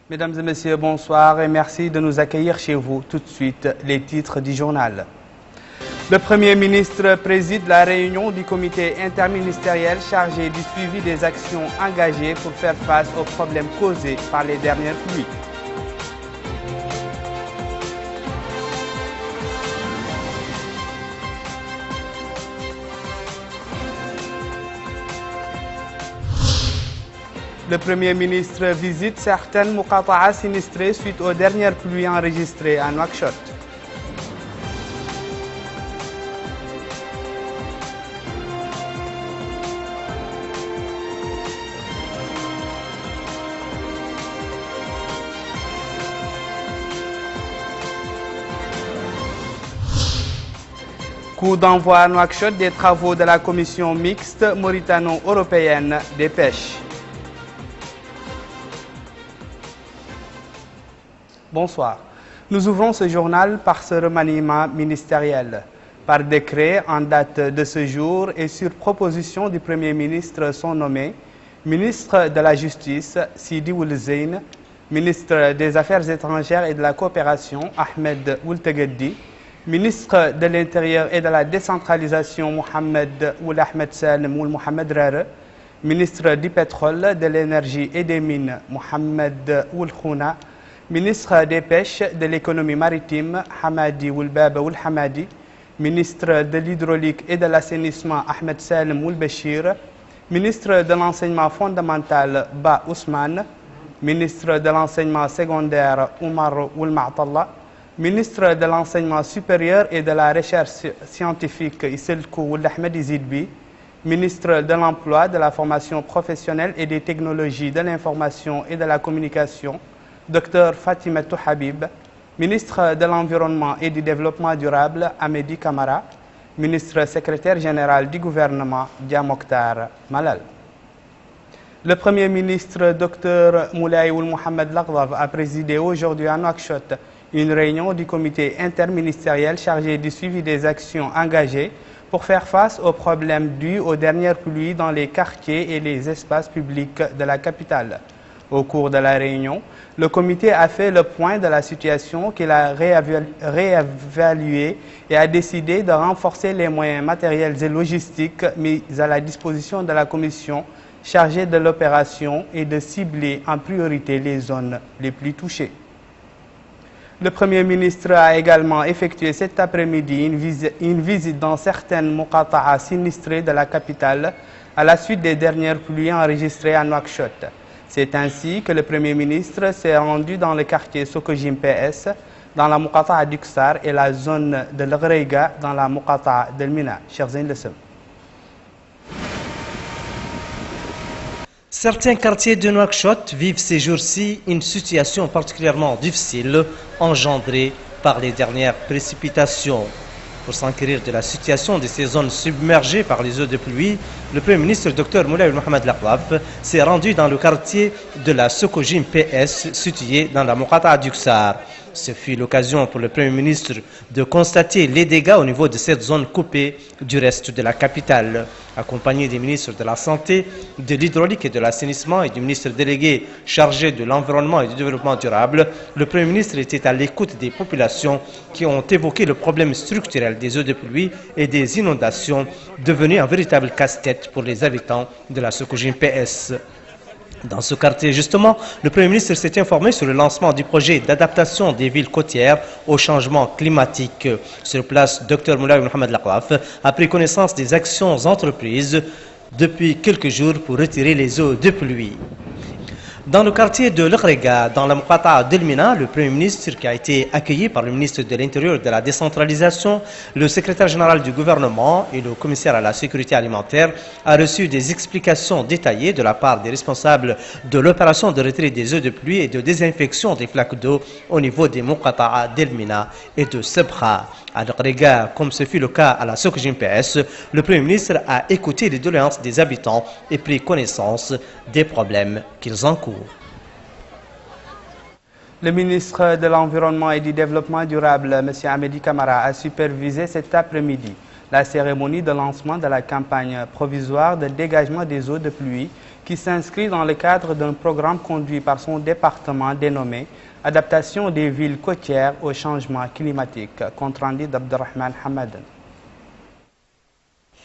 Mesdames et messieurs, bonsoir et merci de nous accueillir chez vous. Tout de suite, les titres du journal. Le Premier ministre préside la réunion du comité interministériel chargé du suivi des actions engagées pour faire face aux problèmes causés par les dernières pluies. Le Premier ministre visite certaines muqata'a sinistrées suite aux dernières pluies enregistrées à Nouakchott. Coup d'envoi à Nouakchott des travaux de la commission mixte mauritano-européenne des pêches. Bonsoir. Nous ouvrons ce journal par ce remaniement ministériel. Par décret en date de ce jour et sur proposition du Premier ministre sont nommés ministre de la Justice, Sidi Ould Zeine, ministre des Affaires étrangères et de la coopération, Ahmed Ould Tegueddi, ministre de l'Intérieur et de la décentralisation, Mohamed Ould Ahmed Salem Ould Mohamed Rare, ministre du pétrole, de l'énergie et des mines, Mohamed Ould Khouna, ministre des Pêches, de l'économie maritime, Hamadi Ould Baba Ould Hamadi, ministre de l'hydraulique et de l'assainissement, Ahmed Salem Ould Béchir, ministre de l'enseignement fondamental, Ba Ousmane, ministre de l'enseignement secondaire, Oumar Ould Ma'tallah, ministre de l'enseignement supérieur et de la recherche scientifique, Isselkou Ould Ahmed Izidbi, ministre de l'emploi, de la formation professionnelle et des technologies de l'information et de la communication, Dr Fatimatou Habib, ministre de l'Environnement et du Développement durable, Amédi Camara, ministre secrétaire général du gouvernement, Dia Mokhtar Malal. Le Premier ministre, Dr Moulay Ould Mohamed Laghdaf, a présidé aujourd'hui à Nouakchott une réunion du comité interministériel chargé du suivi des actions engagées pour faire face aux problèmes dus aux dernières pluies dans les quartiers et les espaces publics de la capitale. Au cours de la réunion, le comité a fait le point de la situation qu'il a réévaluée et a décidé de renforcer les moyens matériels et logistiques mis à la disposition de la commission chargée de l'opération et de cibler en priorité les zones les plus touchées. Le Premier ministre a également effectué cet après-midi une visite dans certaines muqata'a sinistrées de la capitale à la suite des dernières pluies enregistrées à Nouakchott. C'est ainsi que le Premier ministre s'est rendu dans le quartier Sokojim PS, dans la muqata'a d'Uksar et la zone de l'Ghreiga dans la muqata'a d'Elmina. Chers Lessem. Certains quartiers de Nouakchott vivent ces jours-ci une situation particulièrement difficile engendrée par les dernières précipitations. Pour s'enquérir de la situation de ces zones submergées par les eaux de pluie, le Premier ministre Dr Moulay Ould Mohamed Laghdaf s'est rendu dans le quartier de la Sokojim PS situé dans la muqata'a d'Uksar. Ce fut l'occasion pour le Premier ministre de constater les dégâts au niveau de cette zone coupée du reste de la capitale. Accompagné des ministres de la Santé, de l'Hydraulique et de l'Assainissement et du ministre délégué chargé de l'Environnement et du Développement durable, le Premier ministre était à l'écoute des populations qui ont évoqué le problème structurel des eaux de pluie et des inondations, devenu un véritable casse-tête pour les habitants de la Sokojim PS. Dans ce quartier, justement, le Premier ministre s'est informé sur le lancement du projet d'adaptation des villes côtières au changement climatique. Sur place, Dr Moulay Ould Mohamed Laghdaf a pris connaissance des actions entreprises depuis quelques jours pour retirer les eaux de pluie. Dans le quartier de l'Ghreiga, dans la muqata'a d'Elmina, le Premier ministre, qui a été accueilli par le ministre de l'Intérieur et de la décentralisation, le secrétaire général du gouvernement et le commissaire à la sécurité alimentaire, a reçu des explications détaillées de la part des responsables de l'opération de retrait des eaux de pluie et de désinfection des flaques d'eau au niveau des muqata'a d'Elmina et de Sebkha. À L'Ghreiga, comme ce fut le cas à la Sokojim PS, le Premier ministre a écouté les doléances des habitants et pris connaissance des problèmes qu'ils encourent. Le ministre de l'Environnement et du Développement durable, M. Amédi Camara, a supervisé cet après-midi La cérémonie de lancement de la campagne provisoire de dégagement des eaux de pluie qui s'inscrit dans le cadre d'un programme conduit par son département dénommé « Adaptation des villes côtières au changement climatique », compte rendu d'Abdelrahman Hamadan.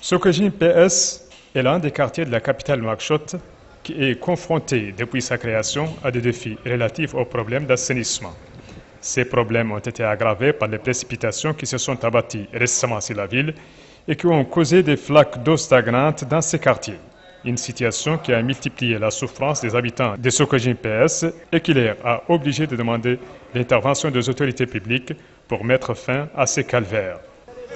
Sokojim PS est l'un des quartiers de la capitale Nouakchott qui est confronté depuis sa création à des défis relatifs aux problèmes d'assainissement. Ces problèmes ont été aggravés par les précipitations qui se sont abattues récemment sur la ville et qui ont causé des flaques d'eau stagnantes dans ces quartiers. Une situation qui a multiplié la souffrance des habitants de Sokojim PS et qui les a obligés de demander l'intervention des autorités publiques pour mettre fin à ces calvaires.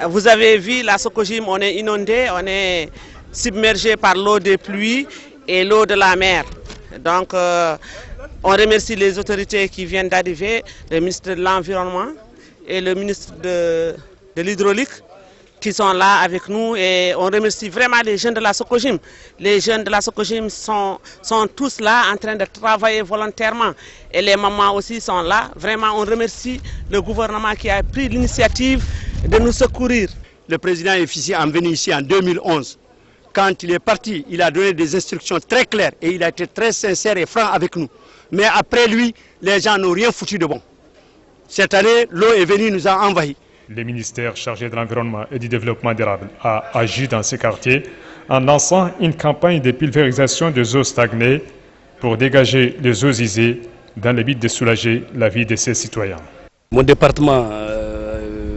Vous avez vu, la Sokojim, on est inondé, on est submergé par l'eau des pluies et l'eau de la mer. Donc, on remercie les autorités qui viennent d'arriver, le ministre de l'Environnement et le ministre de l'Hydraulique, qui sont là avec nous, et on remercie vraiment les jeunes de la Sokojim. Les jeunes de la Sokojim sont tous là en train de travailler volontairement et les mamans aussi sont là. Vraiment, on remercie le gouvernement qui a pris l'initiative de nous secourir. Le président est venu ici en 2011. Quand il est parti, il a donné des instructions très claires et il a été très sincère et franc avec nous. Mais après lui, les gens n'ont rien foutu de bon. Cette année, l'eau est venue, nous a envahis. Le ministère chargé de l'environnement et du développement durable a agi dans ces quartiers en lançant une campagne de pulvérisation des eaux stagnées pour dégager les eaux usées dans le but de soulager la vie de ses citoyens. Mon département,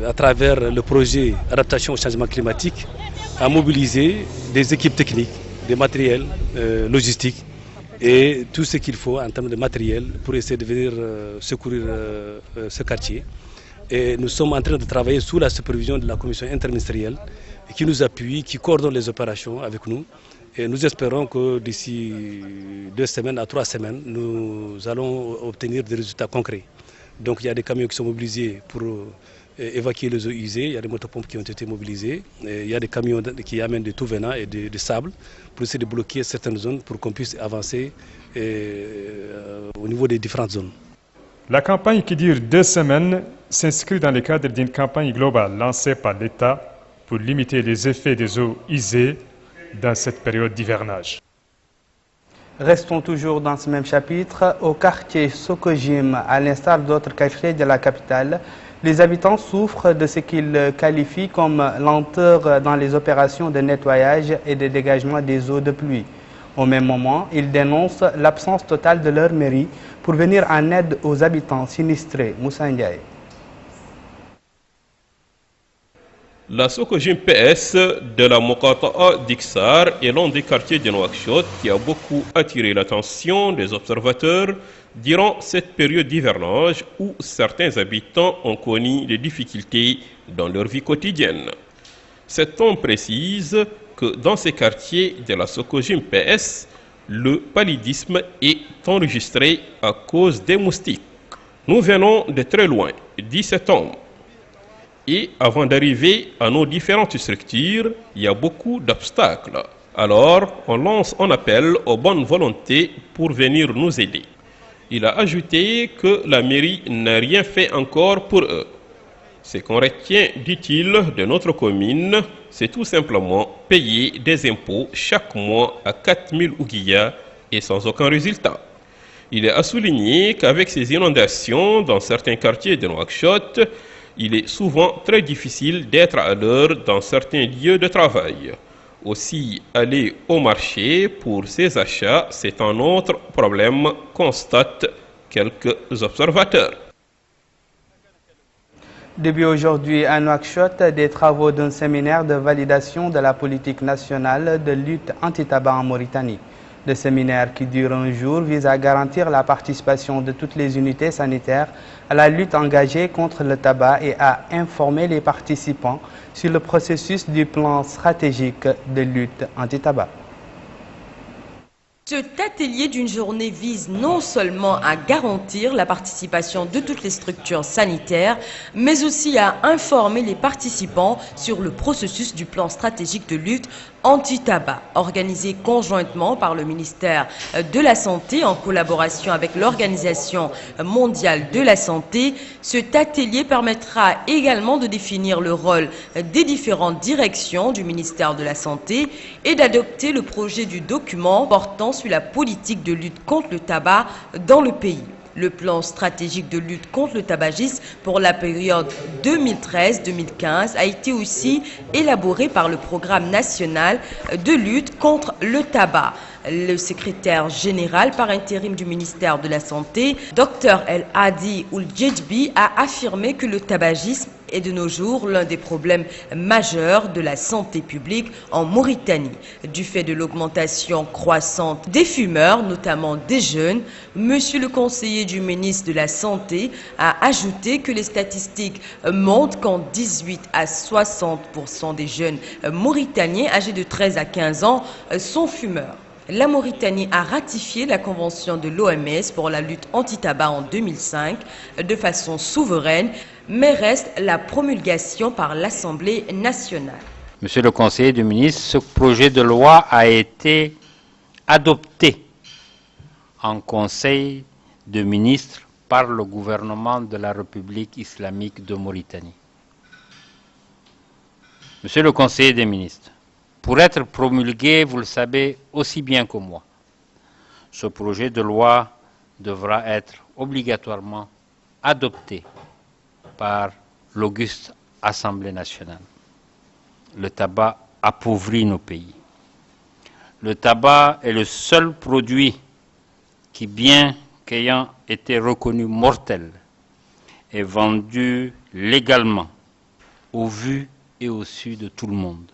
à travers le projet Adaptation au changement climatique, a mobilisé des équipes techniques, des matériels logistiques et tout ce qu'il faut en termes de matériel pour essayer de venir secourir ce quartier. Et nous sommes en train de travailler sous la supervision de la commission interministérielle qui nous appuie, qui coordonne les opérations avec nous. Et nous espérons que d'ici 2 semaines à 3 semaines, nous allons obtenir des résultats concrets. Donc il y a des camions qui sont mobilisés pour évacuer les eaux usées, il y a des motopompes qui ont été mobilisées, il y a des camions qui amènent de tout venant et de sable pour essayer de bloquer certaines zones pour qu'on puisse avancer au niveau des différentes zones. La campagne qui dure 2 semaines s'inscrit dans le cadre d'une campagne globale lancée par l'État pour limiter les effets des eaux usées dans cette période d'hivernage. Restons toujours dans ce même chapitre. Au quartier Sokojim, à l'instar d'autres quartiers de la capitale, les habitants souffrent de ce qu'ils qualifient comme lenteur dans les opérations de nettoyage et de dégagement des eaux de pluie. Au même moment, ils dénoncent l'absence totale de leur mairie pour venir en aide aux habitants sinistrés. Moussa Ndiaye. La Sokojim PS de la Mokata'a d'Iksar est l'un des quartiers de Nouakchott qui a beaucoup attiré l'attention des observateurs durant cette période d'hivernage où certains habitants ont connu des difficultés dans leur vie quotidienne. Cet homme précise que dans ces quartiers de la Sokojim PS, le paludisme est enregistré à cause des moustiques. Nous venons de très loin, dit cet homme. Et avant d'arriver à nos différentes structures, il y a beaucoup d'obstacles. Alors, on lance un appel aux bonnes volontés pour venir nous aider. Il a ajouté que la mairie n'a rien fait encore pour eux. Ce qu'on retient, dit-il, de notre commune, c'est tout simplement payer des impôts chaque mois à 4000 ouguiyas et sans aucun résultat. Il est à souligner qu'avec ces inondations dans certains quartiers de Nouakchott, il est souvent très difficile d'être à l'heure dans certains lieux de travail. Aussi, aller au marché pour ses achats, c'est un autre problème, constatent quelques observateurs. Début aujourd'hui à Nouakchott des travaux d'un séminaire de validation de la politique nationale de lutte anti-tabac en Mauritanie. Le séminaire qui dure un jour vise à garantir la participation de toutes les unités sanitaires à la lutte engagée contre le tabac et à informer les participants sur le processus du plan stratégique de lutte anti-tabac. Cet atelier d'une journée vise non seulement à garantir la participation de toutes les structures sanitaires, mais aussi à informer les participants sur le processus du plan stratégique de lutte anti-tabac, organisé conjointement par le ministère de la Santé en collaboration avec l'Organisation mondiale de la santé. Cet atelier permettra également de définir le rôle des différentes directions du ministère de la Santé et d'adopter le projet du document portant sur la politique de lutte contre le tabac dans le pays. Le plan stratégique de lutte contre le tabagisme pour la période 2013-2015 a été aussi élaboré par le Programme national de lutte contre le tabac. Le secrétaire général par intérim du ministère de la Santé, Dr El Hadi Ould-Djedbi, a affirmé que le tabagisme est de nos jours l'un des problèmes majeurs de la santé publique en Mauritanie. Du fait de l'augmentation croissante des fumeurs, notamment des jeunes, Monsieur le conseiller du ministre de la Santé a ajouté que les statistiques montrent qu'en 18 à 60% des jeunes Mauritaniens âgés de 13 à 15 ans sont fumeurs. La Mauritanie a ratifié la convention de l'OMS pour la lutte anti-tabac en 2005 de façon souveraine, mais reste la promulgation par l'Assemblée nationale. Monsieur le conseiller du ministre, ce projet de loi a été adopté en Conseil de ministres par le gouvernement de la République islamique de Mauritanie. Monsieur le conseiller des ministres, pour être promulgué, vous le savez aussi bien que moi, ce projet de loi devra être obligatoirement adopté par l'auguste Assemblée nationale. Le tabac appauvrit nos pays. Le tabac est le seul produit qui, bien qu'ayant été reconnu mortel, est vendu légalement, au vu et au su de tout le monde.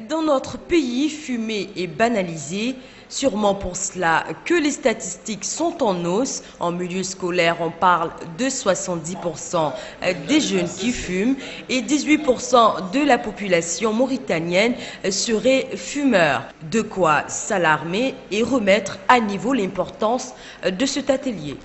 Dans notre pays, fumer est banalisé, sûrement pour cela que les statistiques sont en hausse. En milieu scolaire, on parle de 70% des jeunes qui fument et 18% de la population mauritanienne serait fumeur. De quoi s'alarmer et remettre à niveau l'importance de cet atelier.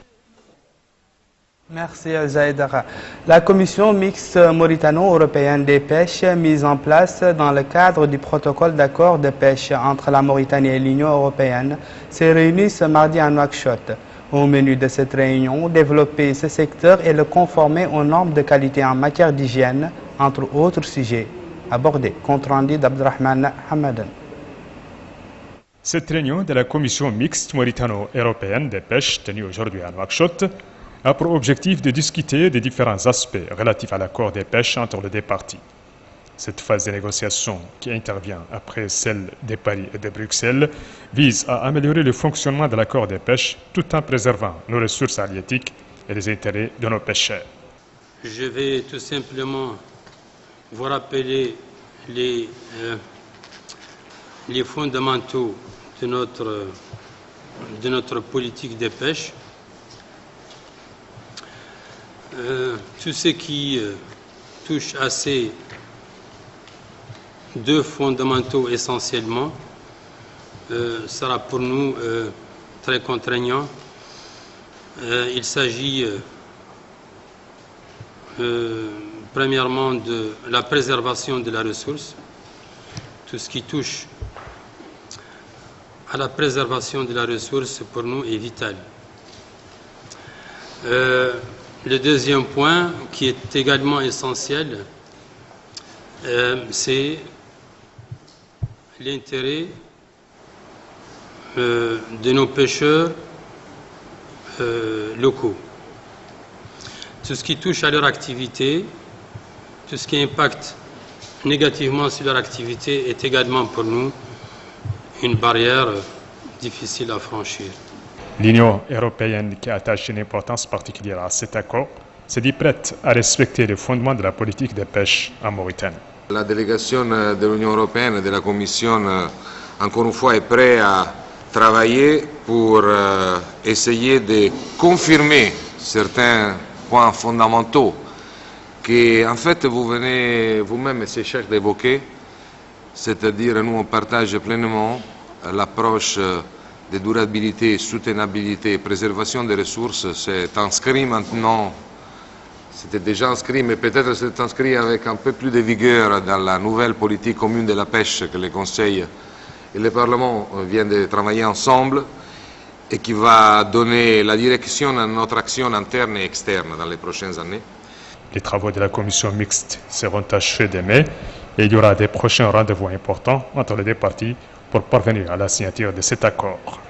Merci Zaïdara. La commission mixte mauritano-européenne des pêches mise en place dans le cadre du protocole d'accord de pêche entre la Mauritanie et l'Union européenne s'est réunie ce mardi à Nouakchott. Au menu de cette réunion, développer ce secteur et le conformer aux normes de qualité en matière d'hygiène, entre autres sujets abordés. Compte rendu d'Abdrahman Hamadan. Cette réunion de la commission mixte mauritano-européenne des pêches tenue aujourd'hui à Nouakchott a pour objectif de discuter des différents aspects relatifs à l'accord des pêches entre les deux parties. Cette phase de négociation, qui intervient après celle de Paris et de Bruxelles, vise à améliorer le fonctionnement de l'accord des pêches tout en préservant nos ressources halieutiques et les intérêts de nos pêcheurs. Je vais tout simplement vous rappeler les fondamentaux de notre politique des pêches. Tout ce qui touche à ces deux fondamentaux essentiellement sera pour nous très contraignant. Il s'agit premièrement de la préservation de la ressource. Tout ce qui touche à la préservation de la ressource pour nous est vital. Le deuxième point, qui est également essentiel, c'est l'intérêt de nos pêcheurs locaux. Tout ce qui touche à leur activité, tout ce qui impacte négativement sur leur activité est également pour nous une barrière difficile à franchir. L'Union européenne, qui attache une importance particulière à cet accord, se dit prête à respecter les fondements de la politique de pêche en Mauritanie. La délégation de l'Union européenne et de la Commission, encore une fois, est prête à travailler pour essayer de confirmer certains points fondamentaux que, en fait, vous venez vous-même, M. Cheikh, d'évoquer, c'est-à-dire nous on partage pleinement l'approche de durabilité, soutenabilité et préservation des ressources s'est inscrit maintenant, c'était déjà inscrit, mais peut-être c'est inscrit avec un peu plus de vigueur dans la nouvelle politique commune de la pêche que le Conseil et le Parlement viennent de travailler ensemble et qui va donner la direction à notre action interne et externe dans les prochaines années. Les travaux de la commission mixte seront achevés demain et il y aura des prochains rendez-vous importants entre les deux parties pour parvenir à la signature de cet accord.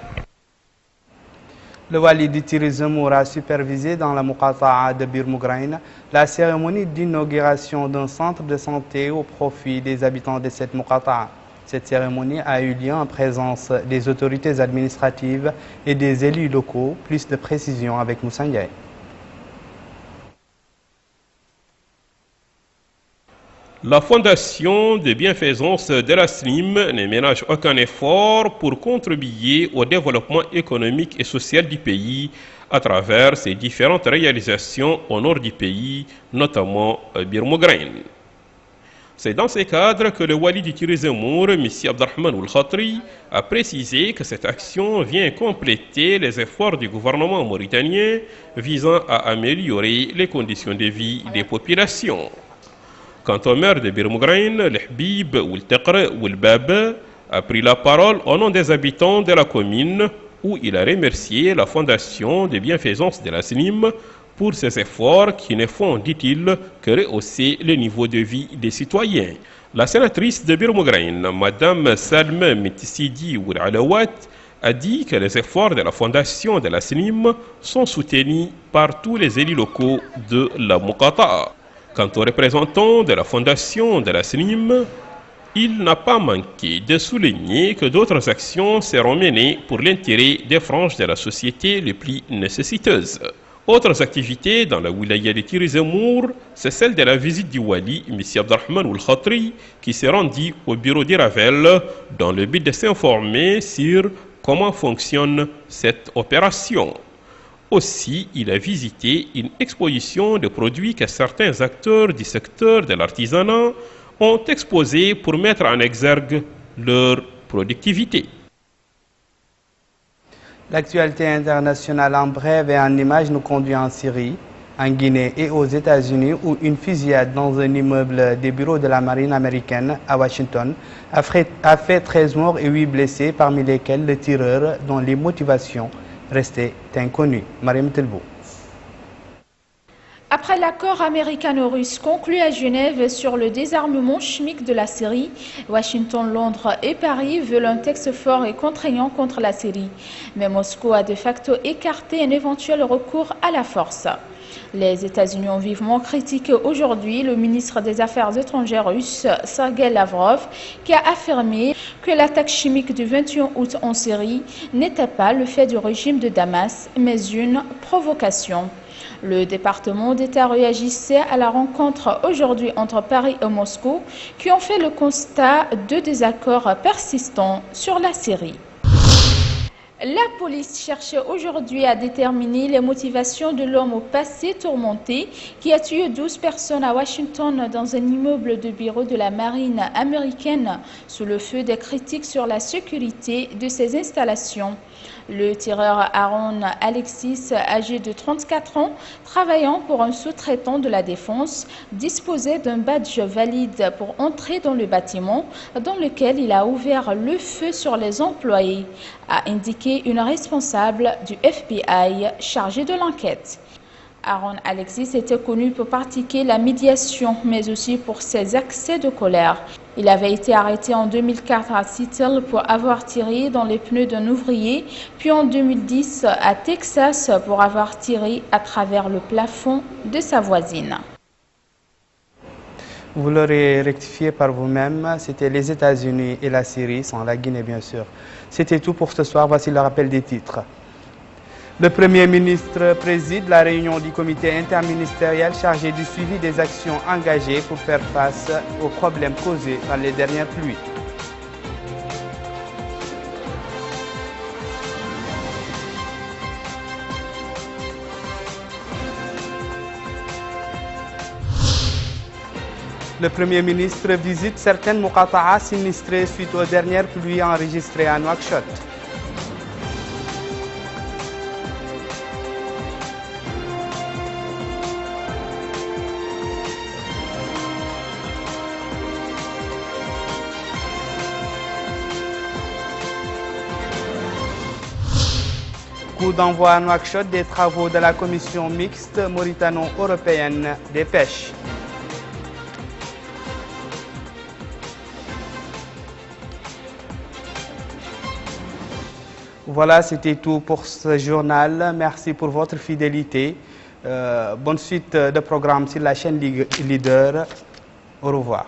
Le Wali du tourisme aura supervisé dans la Muqata'a de Bir Mougraine la cérémonie d'inauguration d'un centre de santé au profit des habitants de cette Muqata'a. Cette cérémonie a eu lieu en présence des autorités administratives et des élus locaux. Plus de précisions avec Moussa Ndiaye. La Fondation de bienfaisance de la SNIM ne ménage aucun effort pour contribuer au développement économique et social du pays à travers ses différentes réalisations au nord du pays, notamment Bir Mougraine. C'est dans ce cadre que le Wali du Tirizimour, M. Abdelrahman Oul-Khatri, a précisé que cette action vient compléter les efforts du gouvernement mauritanien visant à améliorer les conditions de vie des populations. Quant au maire de Bir Mougraine, l'Hbib Oul-Taqr Oul-Bab, a pris la parole au nom des habitants de la commune où il a remercié la Fondation de bienfaisance de la SNIM pour ses efforts qui ne font, dit-il, que rehausser le niveau de vie des citoyens. La sénatrice de Bir Mougraine, Mme Salma Metissidi Oul-Alawat, a dit que les efforts de la Fondation de la SNIM sont soutenus par tous les élus locaux de la Muqata'a. Quant aux représentants de la Fondation de la SNIM, il n'a pas manqué de souligner que d'autres actions seront menées pour l'intérêt des franges de la société les plus nécessiteuses. Autres activités dans la wilaya de Tirizimour, c'est celle de la visite du Wali, M. Abdelrahman Oul-Khatri, qui s'est rendu au bureau d'Iravel dans le but de s'informer sur comment fonctionne cette opération. Aussi, il a visité une exposition de produits que certains acteurs du secteur de l'artisanat ont exposés pour mettre en exergue leur productivité. L'actualité internationale en bref et en images nous conduit en Syrie, en Guinée et aux États-Unis où une fusillade dans un immeuble des bureaux de la marine américaine à Washington a fait 13 morts et 8 blessés, parmi lesquels le tireur dont les motivations restaient inconnues. Mariam Telbou. Après l'accord américano-russe conclu à Genève sur le désarmement chimique de la Syrie, Washington, Londres et Paris veulent un texte fort et contraignant contre la Syrie. Mais Moscou a de facto écarté un éventuel recours à la force. Les États-Unis ont vivement critiqué aujourd'hui le ministre des Affaires étrangères russe, Sergei Lavrov, qui a affirmé que l'attaque chimique du 21 août en Syrie n'était pas le fait du régime de Damas, mais une provocation. Le département d'État réagissait à la rencontre aujourd'hui entre Paris et Moscou, qui ont fait le constat de désaccords persistants sur la Syrie. La police cherche aujourd'hui à déterminer les motivations de l'homme au passé tourmenté qui a tué 12 personnes à Washington dans un immeuble de bureau de la marine américaine sous le feu des critiques sur la sécurité de ces installations. Le tireur Aaron Alexis, âgé de 34 ans, travaillant pour un sous-traitant de la défense, disposait d'un badge valide pour entrer dans le bâtiment dans lequel il a ouvert le feu sur les employés, a indiqué une responsable du FBI chargée de l'enquête. Aaron Alexis était connu pour pratiquer la médiation, mais aussi pour ses accès de colère. Il avait été arrêté en 2004 à Seattle pour avoir tiré dans les pneus d'un ouvrier, puis en 2010 à Texas pour avoir tiré à travers le plafond de sa voisine. Vous l'aurez rectifié par vous-même, c'était les États-Unis et la Syrie, sans la Guinée bien sûr. C'était tout pour ce soir, voici le rappel des titres. Le Premier ministre préside la réunion du comité interministériel chargé du suivi des actions engagées pour faire face aux problèmes causés par les dernières pluies. Le Premier ministre visite certaines muqata'a sinistrées suite aux dernières pluies enregistrées à Nouakchott. Coup d'envoi à Nouakchott des travaux de la commission mixte mauritano-européenne des pêches. Voilà, c'était tout pour ce journal. Merci pour votre fidélité. Bonne suite de programme sur la chaîne Leader. Au revoir.